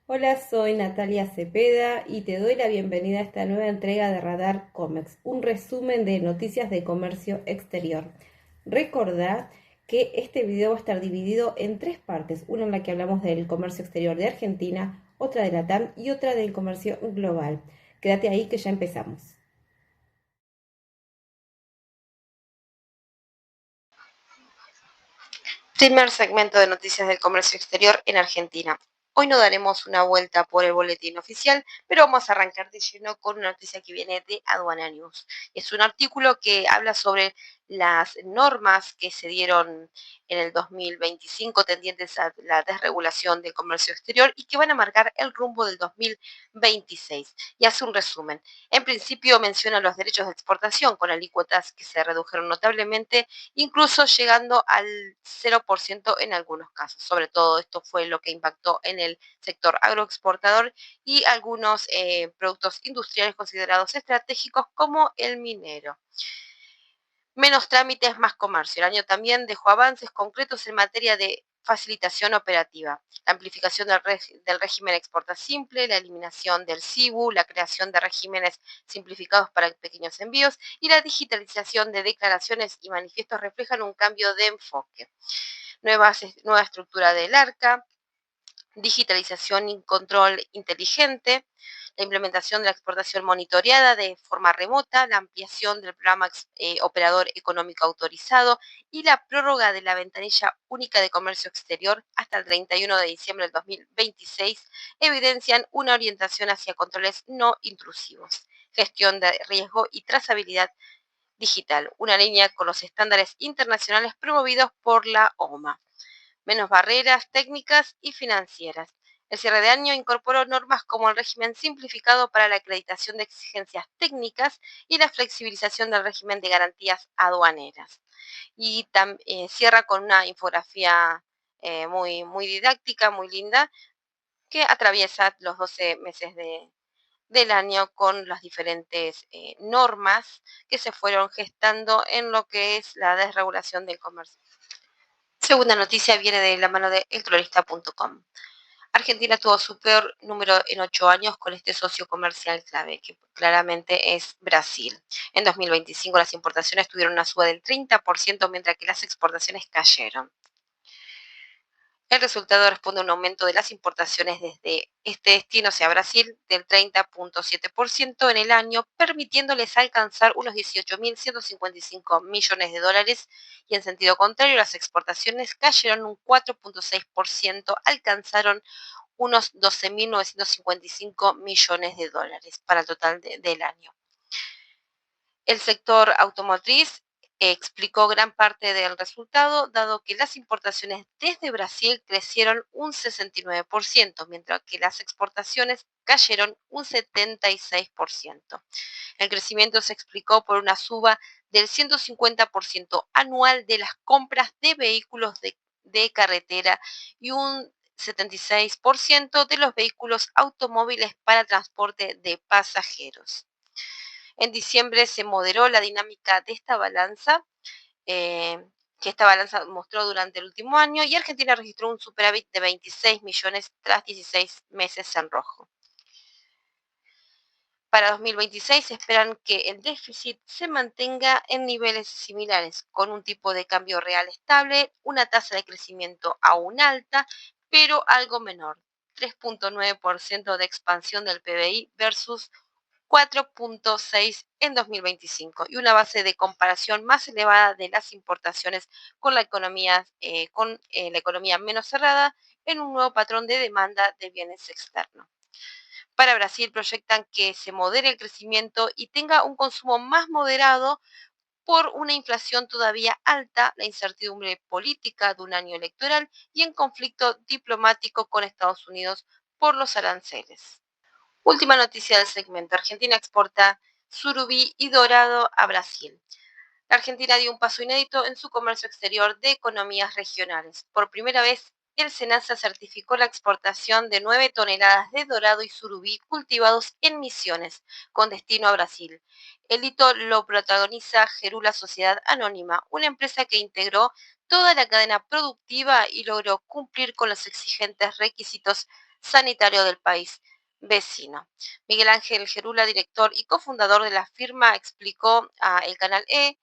Hola, soy Natalia Cepeda y te doy la bienvenida a esta nueva entrega de Radar Comex, un resumen de noticias de comercio exterior. Recordá que este video va a estar dividido en tres partes, una en la que hablamos del comercio exterior de Argentina, otra de Latam y otra del comercio global. Quédate ahí que ya empezamos. Primer segmento de noticias del comercio exterior en Argentina. Hoy no daremos una vuelta por el boletín oficial, pero vamos a arrancar de lleno con una noticia que viene de Aduana News. Es un artículo que habla sobre las normas que se dieron en el 2025 tendientes a la desregulación del comercio exterior y que van a marcar el rumbo del 2026. Y hace un resumen. En principio menciona los derechos de exportación con alícuotas que se redujeron notablemente, incluso llegando al 0% en algunos casos. Sobre todo esto fue lo que impactó en el sector agroexportador y algunos productos industriales considerados estratégicos como el minero. Menos trámites, más comercio. El año también dejó avances concretos en materia de facilitación operativa, la amplificación del régimen exporta simple, la eliminación del CIBU, la creación de regímenes simplificados para pequeños envíos y la digitalización de declaraciones y manifiestos reflejan un cambio de enfoque. Nueva estructura del ARCA, digitalización y control inteligente, la implementación de la exportación monitoreada de forma remota, la ampliación del programa operador económico autorizado y la prórroga de la ventanilla única de comercio exterior hasta el 31 de diciembre del 2026 evidencian una orientación hacia controles no intrusivos, gestión de riesgo y trazabilidad digital, una línea con los estándares internacionales promovidos por la OMA. Menos barreras técnicas y financieras. El cierre de año incorporó normas como el régimen simplificado para la acreditación de exigencias técnicas y la flexibilización del régimen de garantías aduaneras. Y cierra con una infografía muy didáctica, muy linda, que atraviesa los 12 meses del año con las diferentes normas que se fueron gestando en lo que es la desregulación del comercio. Segunda noticia viene de la mano de elcronista.com. Argentina tuvo su peor número en 8 años con este socio comercial clave, que claramente es Brasil. En 2025 las importaciones tuvieron una suba del 30%, mientras que las exportaciones cayeron. El resultado responde a un aumento de las importaciones desde este destino, o sea, Brasil, del 30.7% en el año, permitiéndoles alcanzar unos 18.155 millones de dólares, y en sentido contrario, las exportaciones cayeron un 4.6%, alcanzaron unos 12.955 millones de dólares para el total del año. El sector automotriz explicó gran parte del resultado, dado que las importaciones desde Brasil crecieron un 69%, mientras que las exportaciones cayeron un 76%. El crecimiento se explicó por una suba del 150% anual de las compras de vehículos de carretera y un 76% de los vehículos automóviles para transporte de pasajeros. En diciembre se moderó la dinámica de esta balanza, eh, que esta balanza mostró durante el último año, y Argentina registró un superávit de 26 millones tras 16 meses en rojo. Para 2026 se esperan que el déficit se mantenga en niveles similares, con un tipo de cambio real estable, una tasa de crecimiento aún alta, pero algo menor, 3.9% de expansión del PBI versus 4.6 en 2025 y una base de comparación más elevada de las importaciones con la economía menos cerrada en un nuevo patrón de demanda de bienes externos. Para Brasil proyectan que se modere el crecimiento y tenga un consumo más moderado por una inflación todavía alta, la incertidumbre política de un año electoral y en conflicto diplomático con Estados Unidos por los aranceles. Última noticia del segmento. Argentina exporta surubí y dorado a Brasil. La Argentina dio un paso inédito en su comercio exterior de economías regionales. Por primera vez, el SENASA certificó la exportación de 9 toneladas de dorado y surubí cultivados en Misiones, con destino a Brasil. El hito lo protagoniza Gerula Sociedad Anónima, una empresa que integró toda la cadena productiva y logró cumplir con los exigentes requisitos sanitario del país vecino. Miguel Ángel Gerula, director y cofundador de la firma, explicó a El Canal E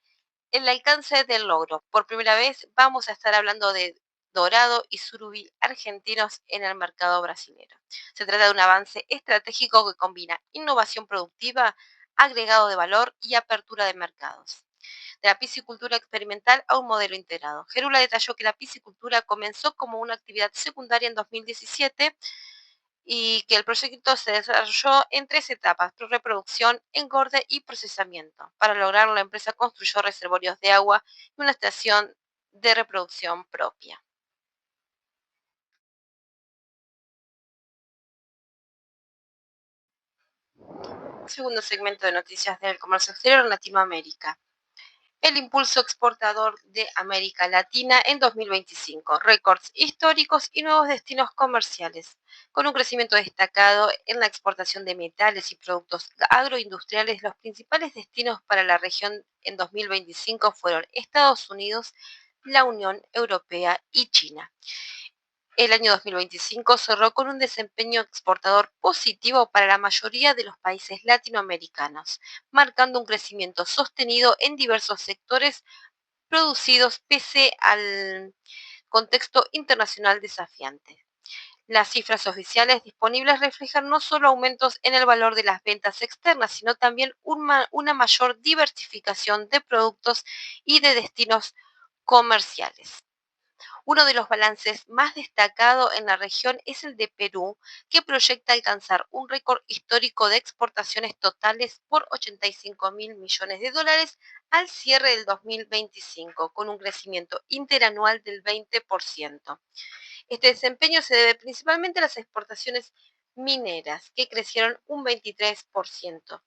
el alcance del logro. Por primera vez vamos a estar hablando de dorado y surubí argentinos en el mercado brasilero. Se trata de un avance estratégico que combina innovación productiva, agregado de valor y apertura de mercados. De la piscicultura experimental a un modelo integrado. Gerula detalló que la piscicultura comenzó como una actividad secundaria en 2017 y que el proyecto se desarrolló en tres etapas: reproducción, engorde y procesamiento. Para lograrlo, la empresa construyó reservorios de agua y una estación de reproducción propia. Segundo segmento de noticias del comercio exterior en Latinoamérica. El impulso exportador de América Latina en 2025, récords históricos y nuevos destinos comerciales, con un crecimiento destacado en la exportación de metales y productos agroindustriales. Los principales destinos para la región en 2025 fueron Estados Unidos, la Unión Europea y China. El año 2025 cerró con un desempeño exportador positivo para la mayoría de los países latinoamericanos, marcando un crecimiento sostenido en diversos sectores producidos pese al contexto internacional desafiante. Las cifras oficiales disponibles reflejan no solo aumentos en el valor de las ventas externas, sino también una mayor diversificación de productos y de destinos comerciales. Uno de los balances más destacados en la región es el de Perú, que proyecta alcanzar un récord histórico de exportaciones totales por 85 mil millones de dólares al cierre del 2025, con un crecimiento interanual del 20%. Este desempeño se debe principalmente a las exportaciones mineras, que crecieron un 23%.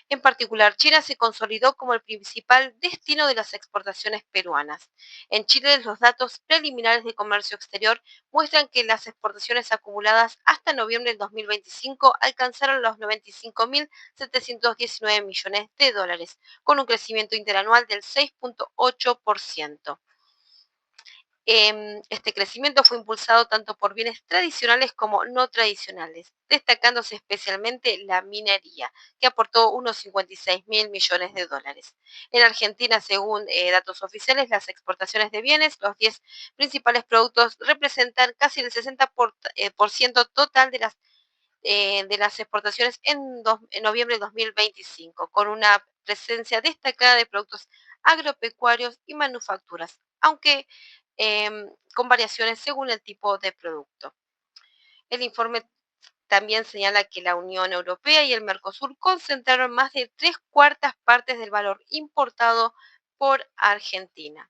En particular, China se consolidó como el principal destino de las exportaciones peruanas. En Chile, los datos preliminares de comercio exterior muestran que las exportaciones acumuladas hasta noviembre del 2025 alcanzaron los 95.719 millones de dólares, con un crecimiento interanual del 6.8%. Este crecimiento fue impulsado tanto por bienes tradicionales como no tradicionales, destacándose especialmente la minería, que aportó unos 56 mil millones de dólares. En Argentina, según datos oficiales, las exportaciones de bienes, los 10 principales productos, representan casi el 60% total de las exportaciones en noviembre de 2025, con una presencia destacada de productos agropecuarios y manufacturas, aunque con variaciones según el tipo de producto. El informe también señala que la Unión Europea y el Mercosur concentraron más de 3/4 partes del valor importado por Argentina.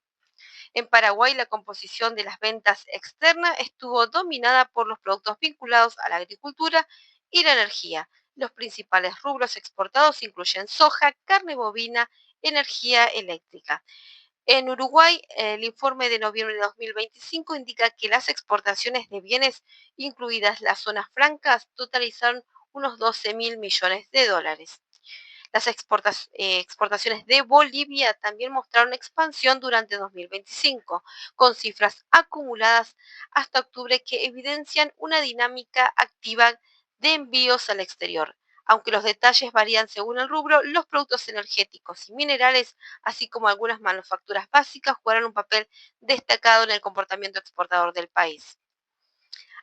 En Paraguay, la composición de las ventas externas estuvo dominada por los productos vinculados a la agricultura y la energía. Los principales rubros exportados incluyen soja, carne bovina, energía eléctrica. En Uruguay, el informe de noviembre de 2025 indica que las exportaciones de bienes, incluidas las zonas francas, totalizaron unos 12 mil millones de dólares. Las exportaciones de Bolivia también mostraron expansión durante 2025, con cifras acumuladas hasta octubre que evidencian una dinámica activa de envíos al exterior. Aunque los detalles varían según el rubro, los productos energéticos y minerales, así como algunas manufacturas básicas, jugaron un papel destacado en el comportamiento exportador del país.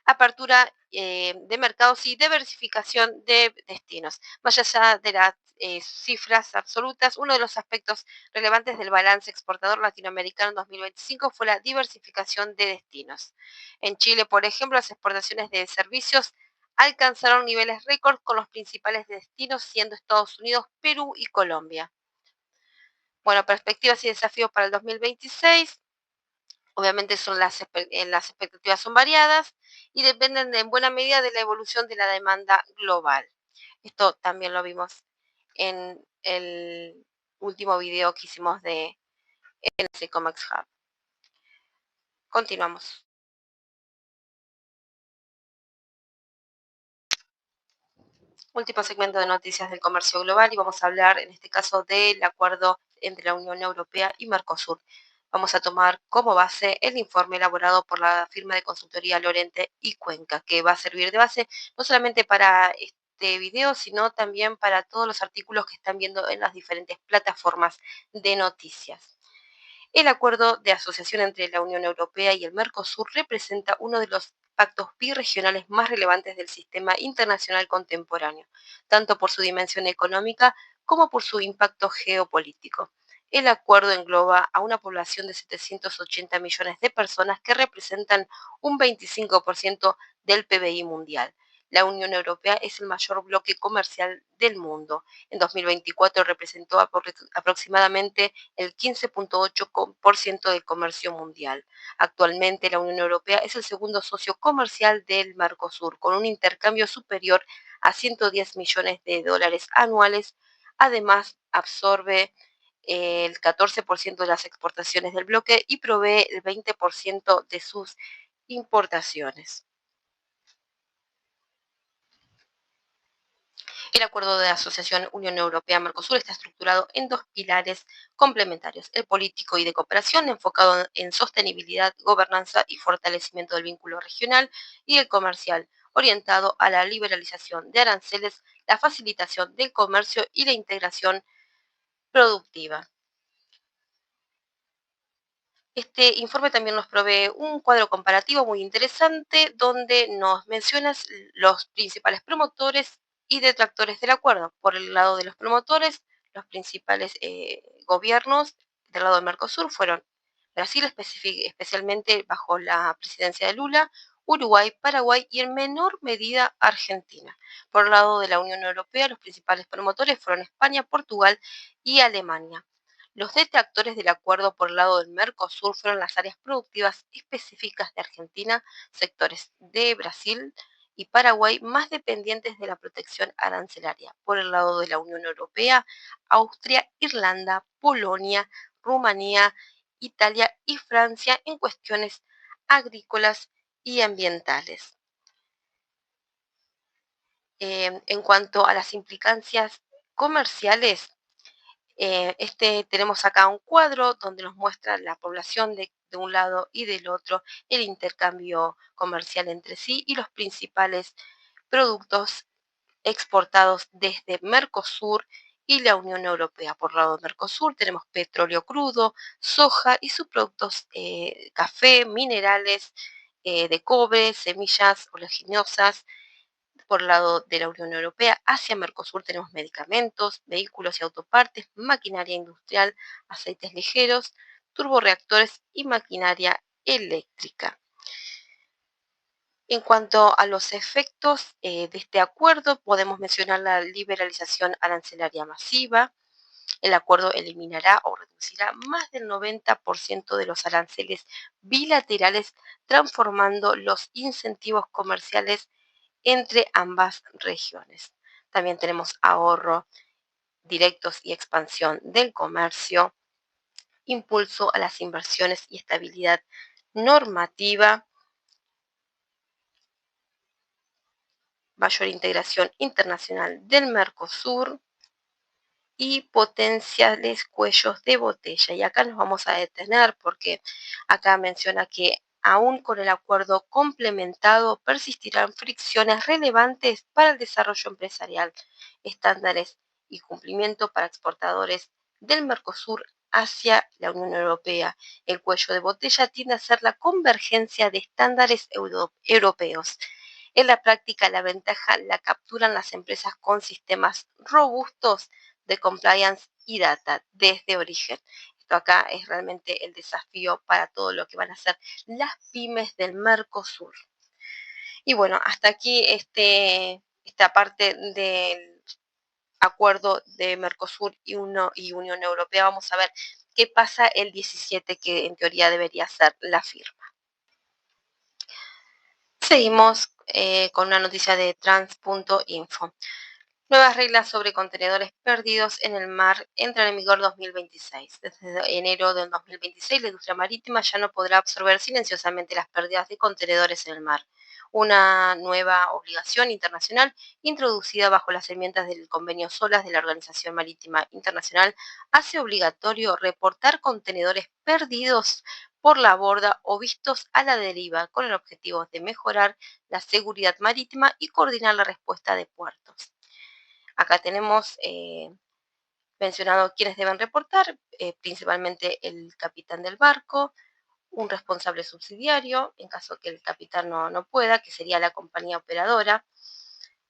Apertura de mercados y diversificación de destinos. Más allá de las cifras absolutas, uno de los aspectos relevantes del balance exportador latinoamericano en 2025 fue la diversificación de destinos. En Chile, por ejemplo, las exportaciones de servicios alcanzaron niveles récord, con los principales destinos siendo Estados Unidos, Perú y Colombia. Bueno, perspectivas y desafíos para el 2026. Obviamente las expectativas son variadas y dependen en buena medida de la evolución de la demanda global. Esto también lo vimos en el último video que hicimos de NC Comex Hub. Continuamos. Último segmento de noticias del comercio global y vamos a hablar en este caso del acuerdo entre la Unión Europea y Mercosur. Vamos a tomar como base el informe elaborado por la firma de consultoría Lorente y Cuenca, que va a servir de base no solamente para este video, sino también para todos los artículos que están viendo en las diferentes plataformas de noticias. El acuerdo de asociación entre la Unión Europea y el Mercosur representa uno de los pactos birregionales más relevantes del sistema internacional contemporáneo, tanto por su dimensión económica como por su impacto geopolítico. El acuerdo engloba a una población de 780 millones de personas que representan un 25% del PBI mundial. La Unión Europea es el mayor bloque comercial del mundo. En 2024 representó aproximadamente el 15.8% del comercio mundial. Actualmente la Unión Europea es el segundo socio comercial del Mercosur, con un intercambio superior a 110 millones de dólares anuales. Además, absorbe el 14% de las exportaciones del bloque y provee el 20% de sus importaciones. El acuerdo de asociación Unión Europea-Mercosur está estructurado en dos pilares complementarios: el político y de cooperación, enfocado en sostenibilidad, gobernanza y fortalecimiento del vínculo regional, y el comercial, orientado a la liberalización de aranceles, la facilitación del comercio y la integración productiva. Este informe también nos provee un cuadro comparativo muy interesante donde nos mencionas los principales promotores y detractores del acuerdo. Por el lado de los promotores, los principales gobiernos del lado del Mercosur fueron Brasil, especialmente bajo la presidencia de Lula, Uruguay, Paraguay y en menor medida Argentina. Por el lado de la Unión Europea, los principales promotores fueron España, Portugal y Alemania. Los detractores del acuerdo por el lado del Mercosur fueron las áreas productivas específicas de Argentina, sectores de Brasil y Paraguay más dependientes de la protección arancelaria. Por el lado de la Unión Europea, Austria, Irlanda, Polonia, Rumanía, Italia y Francia en cuestiones agrícolas y ambientales. En cuanto a las implicancias comerciales, tenemos acá un cuadro donde nos muestra la población de un lado y del otro, el intercambio comercial entre sí y los principales productos exportados desde Mercosur y la Unión Europea. Por lado de Mercosur tenemos petróleo crudo, soja y subproductos, café, minerales de cobre, semillas oleaginosas. Por el lado de la Unión Europea, hacia Mercosur tenemos medicamentos, vehículos y autopartes, maquinaria industrial, aceites ligeros, turborreactores y maquinaria eléctrica. En cuanto a los efectos de este acuerdo, podemos mencionar la liberalización arancelaria masiva. El acuerdo eliminará o reducirá más del 90% de los aranceles bilaterales, transformando los incentivos comerciales entre ambas regiones. También tenemos ahorro directos y expansión del comercio, impulso a las inversiones y estabilidad normativa, mayor integración internacional del Mercosur y potenciales cuellos de botella. Y acá nos vamos a detener porque acá menciona que aún con el acuerdo complementado persistirán fricciones relevantes para el desarrollo empresarial, estándares y cumplimiento para exportadores del Mercosur hacia la Unión Europea. El cuello de botella tiende a ser la convergencia de estándares europeos. En la práctica, la ventaja la capturan las empresas con sistemas robustos de compliance y data desde origen. Esto acá es realmente el desafío para todo lo que van a ser las pymes del Mercosur. Y bueno, hasta aquí esta parte del acuerdo de Mercosur y Unión Europea. Vamos a ver qué pasa el 17, que en teoría debería ser la firma. Seguimos con una noticia de trans.info. Nuevas reglas sobre contenedores perdidos en el mar entran en vigor 2026. Desde enero del 2026, la industria marítima ya no podrá absorber silenciosamente las pérdidas de contenedores en el mar. una nueva obligación internacional introducida bajo las enmiendas del Convenio SOLAS de la Organización Marítima Internacional hace obligatorio reportar contenedores perdidos por la borda o vistos a la deriva con el objetivo de mejorar la seguridad marítima y coordinar la respuesta de puertos. Acá tenemos mencionado quiénes deben reportar, principalmente el capitán del barco, un responsable subsidiario, en caso que el capitán no pueda, que sería la compañía operadora,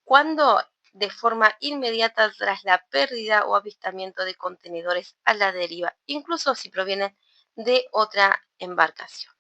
cuando de forma inmediata tras la pérdida o avistamiento de contenedores a la deriva, incluso si provienen de otra embarcación.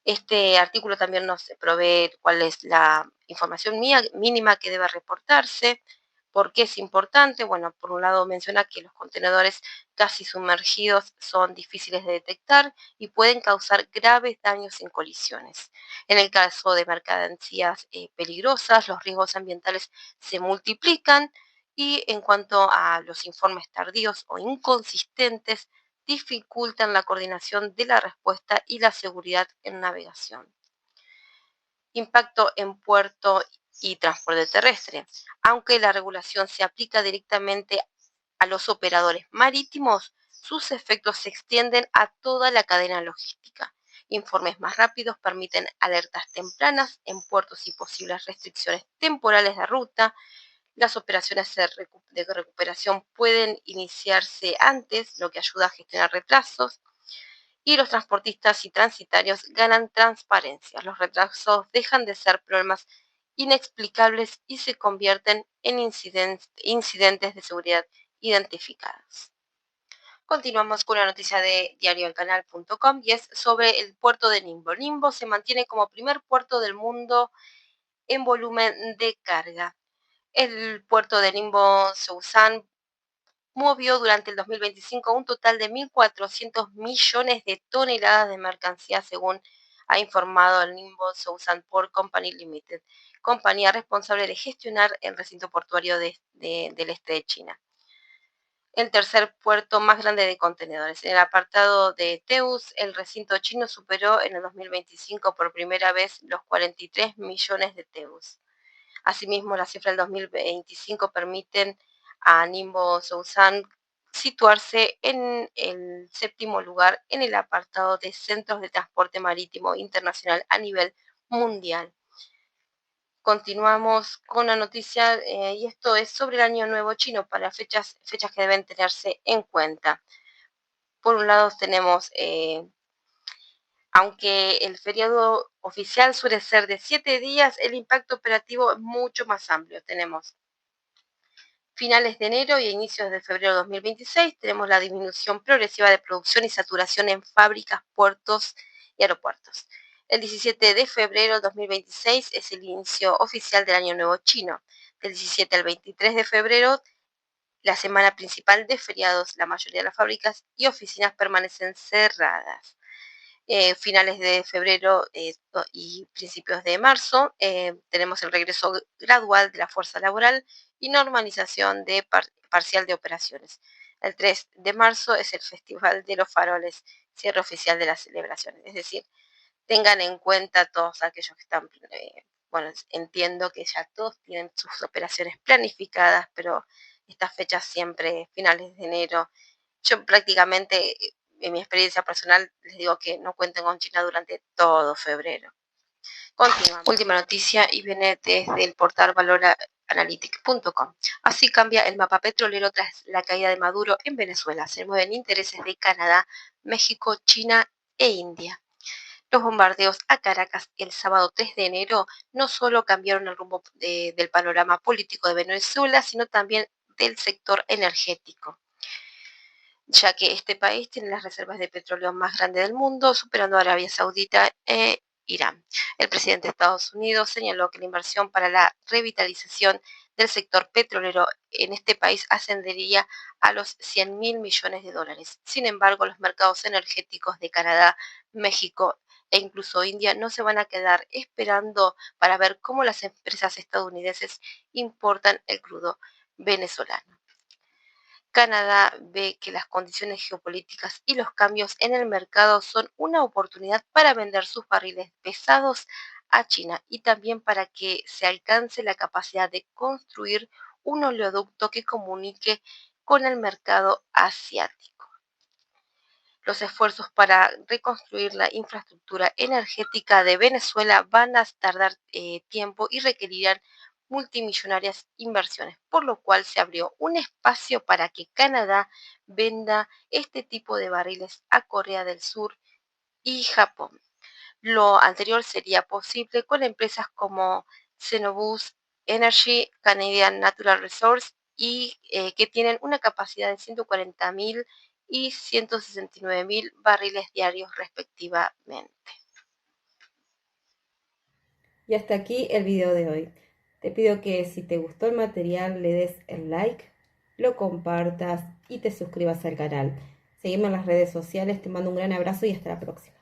Este artículo también nos provee cuál es la información mínima que debe reportarse. ¿Por qué es importante? Bueno, por un lado menciona que los contenedores casi sumergidos son difíciles de detectar y pueden causar graves daños en colisiones. En el caso de mercancías peligrosas, los riesgos ambientales se multiplican y en cuanto a los informes tardíos o inconsistentes, dificultan la coordinación de la respuesta y la seguridad en navegación. Impacto en puerto y transporte terrestre. Aunque la regulación se aplica directamente a los operadores marítimos, sus efectos se extienden a toda la cadena logística. Informes más rápidos permiten alertas tempranas en puertos y posibles restricciones temporales de ruta. Las operaciones de recuperación pueden iniciarse antes, lo que ayuda a gestionar retrasos, y los transportistas y transitarios ganan transparencia. Los retrasos dejan de ser problemas inexplicables y se convierten en incidentes de seguridad identificados. Continuamos con una noticia de diarioelcanal.com y es sobre el puerto de Ningbo. Ningbo se mantiene como primer puerto del mundo en volumen de carga. El puerto de Ningbo Zhoushan movió durante el 2025 un total de 1.400 millones de toneladas de mercancía, según ha informado el Ningbo Zhoushan Port Company Limited, compañía responsable de gestionar el recinto portuario del este de China. El tercer puerto más grande de contenedores. En el apartado de Teus, el recinto chino superó en el 2025 por primera vez los 43 millones de Teus. Asimismo, las cifras del 2025 permiten a Ningbo Zhoushan situarse en el séptimo lugar en el apartado de centros de transporte marítimo internacional a nivel mundial. Continuamos con la noticia y esto es sobre el Año Nuevo Chino para fechas que deben tenerse en cuenta. Por un lado tenemos, aunque el feriado oficial suele ser de 7 días, el impacto operativo es mucho más amplio. Tenemos finales de enero y inicios de febrero de 2026, tenemos la disminución progresiva de producción y saturación en fábricas, puertos y aeropuertos. El 17 de febrero de 2026 es el inicio oficial del Año Nuevo Chino. Del 17 al 23 de febrero, la semana principal de feriados, la mayoría de las fábricas y oficinas permanecen cerradas. Finales de febrero y principios de marzo, tenemos el regreso gradual de la fuerza laboral y normalización parcial de operaciones. El 3 de marzo es el Festival de los Faroles, cierre oficial de las celebraciones. Es decir, tengan en cuenta todos aquellos que están, bueno, entiendo que ya todos tienen sus operaciones planificadas, pero estas fechas siempre, finales de enero, yo prácticamente, en mi experiencia personal, les digo que no cuenten con China durante todo febrero. Continuamos. Última noticia y viene desde el portal valoranalytic.com. Así cambia el mapa petrolero tras la caída de Maduro en Venezuela. Se mueven intereses de Canadá, México, China e India. Los bombardeos a Caracas el sábado 3 de enero no solo cambiaron el rumbo del panorama político de Venezuela, sino también del sector energético, ya que este país tiene las reservas de petróleo más grandes del mundo, superando a Arabia Saudita e Irán. El presidente de Estados Unidos señaló que la inversión para la revitalización del sector petrolero en este país ascendería a los 100.000 millones de dólares. Sin embargo, los mercados energéticos de Canadá, México e incluso India no se van a quedar esperando para ver cómo las empresas estadounidenses importan el crudo venezolano. Canadá ve que las condiciones geopolíticas y los cambios en el mercado son una oportunidad para vender sus barriles pesados a China y también para que se alcance la capacidad de construir un oleoducto que comunique con el mercado asiático. Los esfuerzos para reconstruir la infraestructura energética de Venezuela van a tardar tiempo y requerirán multimillonarias inversiones, por lo cual se abrió un espacio para que Canadá venda este tipo de barriles a Corea del Sur y Japón. Lo anterior sería posible con empresas como Cenovus Energy, Canadian Natural Resources y que tienen una capacidad de 140.000 y 169.000 barriles diarios respectivamente. Y hasta aquí el video de hoy. Te pido que si te gustó el material le des el like, lo compartas y te suscribas al canal. Seguime en las redes sociales, te mando un gran abrazo y hasta la próxima.